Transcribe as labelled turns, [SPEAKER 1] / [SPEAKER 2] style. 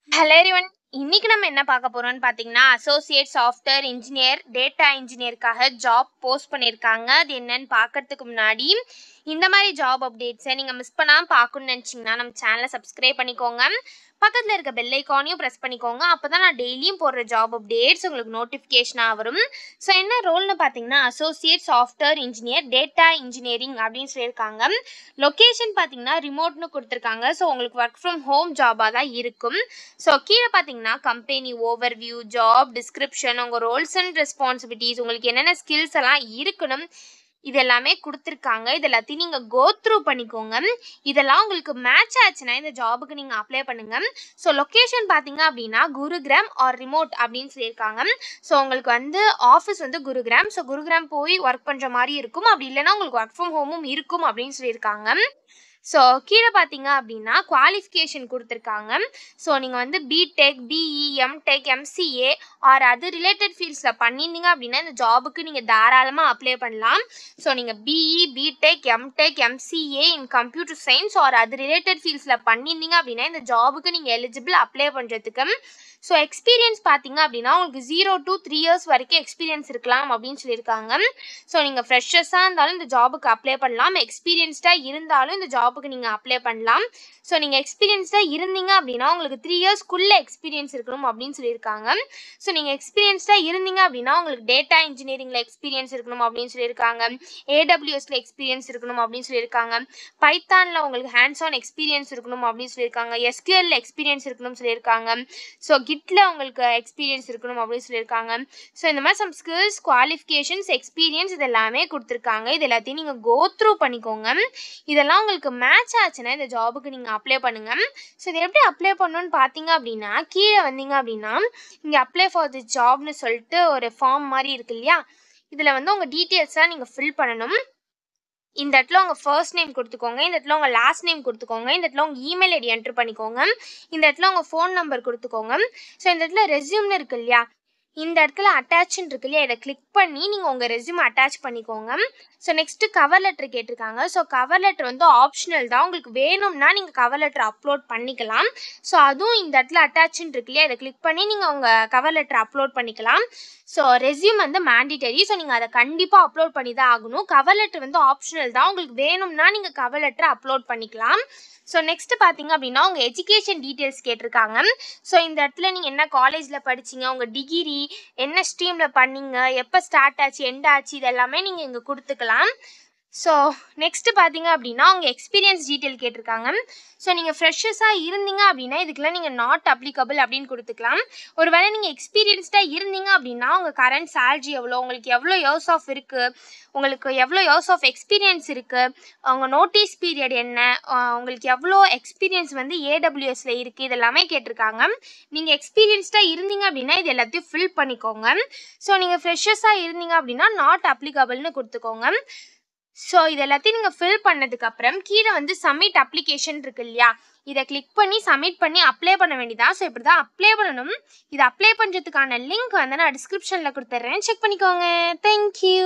[SPEAKER 1] Hello everyone. இன்னைக்கு நம்ம என்ன பார்க்க போறோம்னு பார்த்தீங்கன்னா, அசோசியேட் சாஃப்ட்வேர் இன்ஜினியர், டேட்டா இன்ஜினியருக்காக ஜாப் போஸ்ட் பண்ணியிருக்காங்க. அது என்னன்னு பார்க்கறதுக்கு முன்னாடி இந்த மாதிரி ஜாப் அப்டேட்ஸை நீங்கள் மிஸ் பண்ணாமல் பார்க்கணும்னு நினச்சிங்கன்னா நம்ம சேனலை சப்ஸ்கிரைப் பண்ணிக்கோங்க. பக்கத்தில் இருக்க பெல் ஐக்கானையும் ப்ரெஸ் பண்ணிக்கோங்க. அப்போ தான் நான் டெய்லியும் போடுற ஜாப் அப்டேட்ஸ் உங்களுக்கு நோட்டிஃபிகேஷனாக வரும். ஸோ என்ன ரோல்னு பார்த்தீங்கன்னா, associate software engineer, data engineering அப்படின்னு சொல்லியிருக்காங்க. லொக்கேஷன் பார்த்தீங்கன்னா ரிமோட்னு கொடுத்துருக்காங்க. ஸோ உங்களுக்கு ஒர்க் ஃப்ரம் ஹோம் ஜாபாக தான் இருக்கும். ஸோ கீழே பார்த்தீங்கன்னா கம்பெனி ஓவர்வியூ, ஜாப் டிஸ்கிரிப்ஷன், உங்கள் ரோல்ஸ் அண்ட் ரெஸ்பான்சிபிலிட்டிஸ், உங்களுக்கு என்னென்ன ஸ்கில்ஸ் எல்லாம் இருக்கணும் இது எல்லாமே கொடுத்துருக்காங்க. இது எல்லாத்தையும் நீங்கள் கோ த்ரூ பண்ணிக்கோங்க. இதெல்லாம் உங்களுக்கு மேட்ச் ஆச்சுன்னா இந்த ஜாபுக்கு நீங்கள் அப்ளை பண்ணுங்கள். ஸோ லொக்கேஷன் பார்த்தீங்க அப்படின்னா குருகிராம் ஆர் ரிமோட் அப்படின்னு சொல்லியிருக்காங்க. ஸோ உங்களுக்கு வந்து ஆஃபீஸ் வந்து குருகிராம். ஸோ குருகிராம் போய் ஒர்க் பண்ணுற மாதிரி இருக்கும். அப்படி இல்லைன்னா உங்களுக்கு ஒர்க் ஃப்ரம் ஹோமும் இருக்கும் அப்படின்னு சொல்லியிருக்காங்க. ஸோ கீழே பார்த்தீங்க அப்படின்னா குவாலிஃபிகேஷன் கொடுத்துருக்காங்க. ஸோ நீங்கள் வந்து BTech, BE, MTech, MCA or அது ரிலேட்டட் ஃபீல்ட்ஸில் பண்ணியிருந்தீங்க அப்படின்னா இந்த ஜாபுக்கு நீங்கள் தாராளமாக அப்ளை பண்ணலாம். ஸோ நீங்கள் BE, BTech, MTech, MCA in computer science or அது ரிலேட்டட் ஃபீல்ட்ஸில் பண்ணியிருந்தீங்க அப்படின்னா இந்த ஜாபுக்கு நீங்கள் எலிஜிபிள் அப்ளை பண்ணுறதுக்கு. ஸோ எக்ஸ்பீரியன்ஸ் பார்த்தீங்க அப்படின்னா உங்களுக்கு 0 to 3 years வரைக்கும் எக்ஸ்பீரியன்ஸ் இருக்கலாம் அப்படின்னு சொல்லியிருக்காங்க. ஸோ நீங்கள் ஃப்ரெஷர்ஸாக இருந்தாலும் இந்த ஜாபுக்கு அப்ளை பண்ணலாம். எக்ஸ்பீரியன்ஸ்டாக இருந்தாலும் இந்த ஜாபுக்கு நீங்கள் அப்ளை பண்ணலாம். ஸோ நீங்கள் எக்ஸ்பீரியன்ஸ்டாக இருந்தீங்க அப்படின்னா உங்களுக்கு 3 yearsக்குள்ளே எக்ஸ்பீரியன்ஸ் இருக்கணும் அப்படின்னு சொல்லியிருக்காங்க. ஸோ நீங்கள் எக்ஸ்பீரியன்ஸ்டாக இருந்தீங்க அப்படின்னா உங்களுக்கு டேட்டா இன்ஜினியரிங்கில் எக்ஸ்பீரியன்ஸ் இருக்கணும் அப்படின்னு சொல்லியிருக்காங்க. ஏடபிள்யூஎஸில் எக்ஸ்பீரியன்ஸ் இருக்கணும் அப்படின்னு சொல்லியிருக்காங்க. பைத்தானில் உங்களுக்கு ஹேண்ட்ஸ் ஆன் எக்ஸ்பீரியன்ஸ் இருக்கணும் அப்படின்னு சொல்லியிருக்காங்க. எஸ்கியூஎல்ல எக்ஸ்பீரியன்ஸ் இருக்கணும்னு சொல்லியிருக்காங்க. ஸோ கிட்ல உங்களுக்கு எக்ஸ்பீரியன்ஸ் இருக்கணும் அப்படின்னு சொல்லியிருக்காங்க. ஸோ இந்த மாதிரி சம் ஸ்கில்ஸ், குவாலிஃபிகேஷன்ஸ், எக்ஸ்பீரியன்ஸ் இது எல்லாமே கொடுத்துருக்காங்க. இது எல்லாத்தையும் நீங்கள் கோ த்ரூ பண்ணிக்கோங்க. இதெல்லாம் உங்களுக்கு மேட்ச் ஆச்சுன்னா இந்த ஜாபுக்கு நீங்கள் அப்ளை பண்ணுங்க. ஸோ இதை எப்படி அப்ளை பண்ணணும்னு பார்த்தீங்க அப்படின்னா கீழே வந்தீங்க அப்படின்னா இங்கே அப்ளை ஃபார் தி ஜாப்னு சொல்லிட்டு ஒரு ஃபார்ம் மாதிரி இருக்கு இல்லையா, இதில் வந்து உங்கள் டீட்டெயில்ஸ்லாம் நீங்கள் ஃபில் பண்ணணும். இந்த இடத்துல உங்கள் ஃபர்ஸ்ட் நேம் கொடுத்துக்கோங்க, இந்த இடத்துல உங்கள் லாஸ்ட் நேம் கொடுத்துக்கோங்க, இந்த இடத்துல உங்கள் இமெயில் ஐடி என்ட்ரு பண்ணிக்கோங்க, இந்த இடத்துல உங்கள் ஃபோன் நம்பர் கொடுத்துக்கோங்க. ஸோ இந்த இடத்துல ரெஸ்யூம்னு இருக்கு இல்லையா, இந்த இடத்துல அட்டாச்ன்னு இருக்கு இல்லையா, இதை கிளிக் பண்ணி நீங்கள் உங்கள் ரெஸ்யூம் அட்டாச் பண்ணிக்கோங்க. ஸோ நெக்ஸ்ட்டு கவர் லெட்டர் கேட்டிருக்காங்க. ஸோ கவர் லெட்டர் வந்து ஆப்ஷனல் தான், உங்களுக்கு வேணும்னா நீங்கள் கவர் லெட்டர் அப்லோட் பண்ணிக்கலாம். ஸோ அதுவும் இந்த இடத்துல அட்டாச்ன்னு இருக்கு இல்லையா, இதை கிளிக் பண்ணி நீங்கள் உங்கள் கவர் லெட்டர் அப்லோட் பண்ணிக்கலாம். ஸோ ரெஸ்யூம் வந்து மேண்டிட்டரி. ஸோ நீங்கள் அதை கண்டிப்பாக அப்லோட் பண்ணி தான் ஆகணும். கவர் லெட்டர் வந்து ஆப்ஷனல் தான், உங்களுக்கு வேணும்னா நீங்கள் கவர் லெட்டர் அப்லோட் பண்ணிக்கலாம். ஸோ நெக்ஸ்ட்டு பார்த்தீங்க அப்படின்னா உங்கள் எஜுகேஷன் டீட்டெயில்ஸ் கேட்டிருக்காங்க. ஸோ இந்த இடத்துல நீங்கள் என்ன காலேஜில் படிச்சிங்க, உங்கள் டிகிரி என்ன ஸ்ட்ரீமில் பண்ணீங்க, எப்போ ஸ்டார்ட் ஆச்சு, எண்ட் ஆச்சு, இது எல்லாமே நீங்கள் இங்கே கொடுத்துக்கலாம். ஸோ நெக்ஸ்ட்டு பார்த்தீங்க அப்படின்னா உங்கள் எக்ஸ்பீரியன்ஸ் டீட்டெயில் கேட்டிருக்காங்க. ஸோ நீங்கள் ஃப்ரெஷர்ஸாக இருந்தீங்க அப்படின்னா இதுக்கெல்லாம் நீங்கள் நாட் அப்ளிகபிள் அப்படின்னு கொடுத்துக்கலாம். ஒருவேளை நீங்கள் எக்ஸ்பீரியன்ஸ்டாக இருந்தீங்க அப்படின்னா உங்கள் கரண்ட் சேலரி எவ்வளோ, உங்களுக்கு எவ்வளோ இயர்ஸ் ஆஃப் இருக்குது, உங்களுக்கு எவ்வளோ இயர்ஸ் ஆஃப் எக்ஸ்பீரியன்ஸ் இருக்குது, உங்கள் நோட்டீஸ் பீரியட் என்ன, உங்களுக்கு எவ்வளோ எக்ஸ்பீரியன்ஸ் வந்து ஏடபிள்யூஎஸில் இருக்குது, இதெல்லாமே கேட்டிருக்காங்க. நீங்கள் எக்ஸ்பீரியன்ஸ்டாக இருந்தீங்க அப்படின்னா இது எல்லாத்தையும் ஃபில் பண்ணிக்கோங்க. ஸோ நீங்கள் ஃப்ரெஷர்ஸாக இருந்தீங்க அப்படின்னா நாட் அப்ளிகபிள்னு கொடுத்துக்கோங்க. ஸோ இது எல்லாத்தையும் நீங்கள் ஃபில் பண்ணதுக்கப்புறம் கீழே வந்து சப்மிட் அப்ளிகேஷன் இருக்கு இல்லையா, இதை கிளிக் பண்ணி சப்மிட் பண்ணி அப்ளை பண்ண வேண்டியதான். ஸோ இப்படி தான் அப்ளை பண்ணணும். இதை அப்ளை பண்ணுறதுக்கான லிங்க் வந்து நான் டிஸ்கிரிப்ஷனில் கொடுத்துட்றேன், செக் பண்ணிக்கோங்க. தேங்க்யூ.